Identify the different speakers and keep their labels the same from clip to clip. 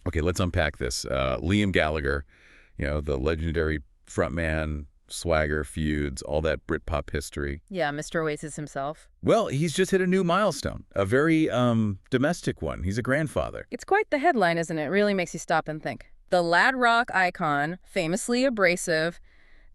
Speaker 1: Okay, let's unpack this. Liam Gallagher, the legendary frontman, swagger, feuds, all that Britpop history.
Speaker 2: Yeah, Mr. Oasis himself.
Speaker 1: Well, he's just hit a new milestone, a very domestic one. He's a grandfather.
Speaker 2: It's quite the headline, isn't it? It really makes you stop and think. The lad rock icon, famously abrasive,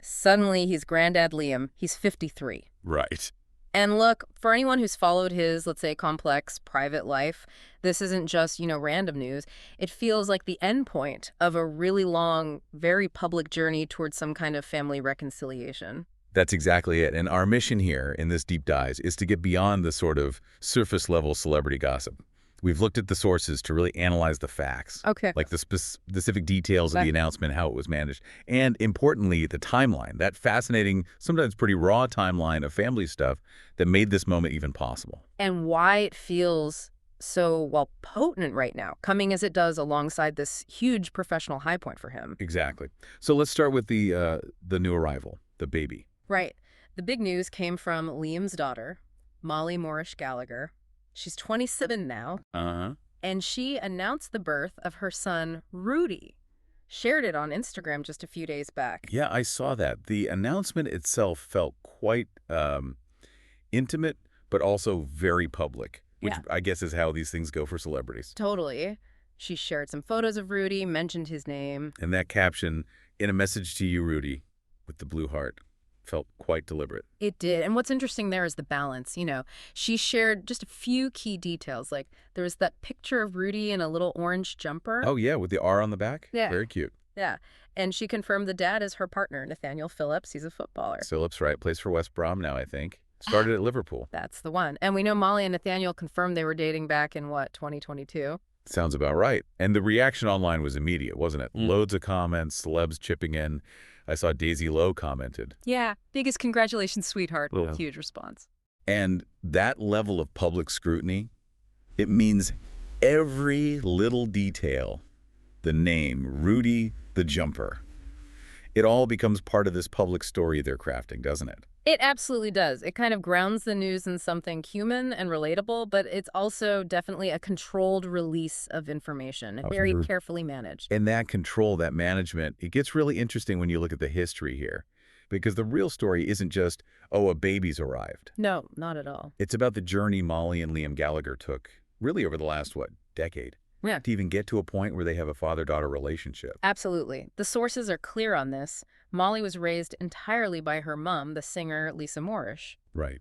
Speaker 2: suddenly he's Grandad Liam. He's 53.
Speaker 1: Right.
Speaker 2: And look, for anyone who's followed his, let's say, complex private life, this isn't just, random news. It feels like the end point of a really long, very public journey towards some kind of family reconciliation.
Speaker 1: That's exactly it. And our mission here in this Deep Dives is to get beyond the sort of surface-level celebrity gossip. We've looked at the sources to really analyze the facts.
Speaker 2: Okay.
Speaker 1: Like the specific details of the announcement, how it was managed, and importantly, the timeline, that fascinating, sometimes pretty raw timeline of family stuff that made this moment even possible.
Speaker 2: And why it feels so, potent right now, coming as it does alongside this huge professional high point for him.
Speaker 1: Exactly. So let's start with the new arrival, the baby.
Speaker 2: Right. The big news came from Liam's daughter, Molly Morrish Gallagher. She's 27 now.
Speaker 1: Uh-huh.
Speaker 2: And she announced the birth of her son, Rudy. Shared it on Instagram just a few days back.
Speaker 1: Yeah, I saw that. The announcement itself felt quite intimate, but also very public, which I guess is how these things go for celebrities.
Speaker 2: Totally. She shared some photos of Rudy, mentioned his name.
Speaker 1: And that caption, "In a message to you, Rudy," with the blue heart, felt quite deliberate.
Speaker 2: It did. And what's interesting there is the balance. She shared just a few key details. Like there was that picture of Rudy in a little orange jumper.
Speaker 1: Oh, yeah, with the R on the back?
Speaker 2: Yeah.
Speaker 1: Very cute.
Speaker 2: Yeah. And she confirmed the dad is her partner, Nathaniel Phillips. He's a footballer.
Speaker 1: Phillips, right. Plays for West Brom now, I think. Started at Liverpool.
Speaker 2: That's the one. And we know Molly and Nathaniel confirmed they were dating back in, 2022?
Speaker 1: Sounds about right. And the reaction online was immediate, wasn't it? Loads of comments, celebs chipping in. I saw Daisy Lowe commented.
Speaker 2: Yeah, biggest congratulations, sweetheart.
Speaker 1: Yeah.
Speaker 2: Huge response.
Speaker 1: And that level of public scrutiny, it means every little detail, the name, Rudy the Jumper, it all becomes part of this public story they're crafting, doesn't it?
Speaker 2: It absolutely does. It kind of grounds the news in something human and relatable, but it's also definitely a controlled release of information, very carefully managed.
Speaker 1: And that control, that management, it gets really interesting when you look at the history here. Because the real story isn't just, oh, a baby's arrived.
Speaker 2: No, not at all.
Speaker 1: It's about the journey Molly and Liam Gallagher took, really over the last, decade?
Speaker 2: Yeah.
Speaker 1: To even get to a point where they have a father-daughter relationship.
Speaker 2: Absolutely. The sources are clear on this. Molly was raised entirely by her mom, the singer Lisa Morrish.
Speaker 1: Right.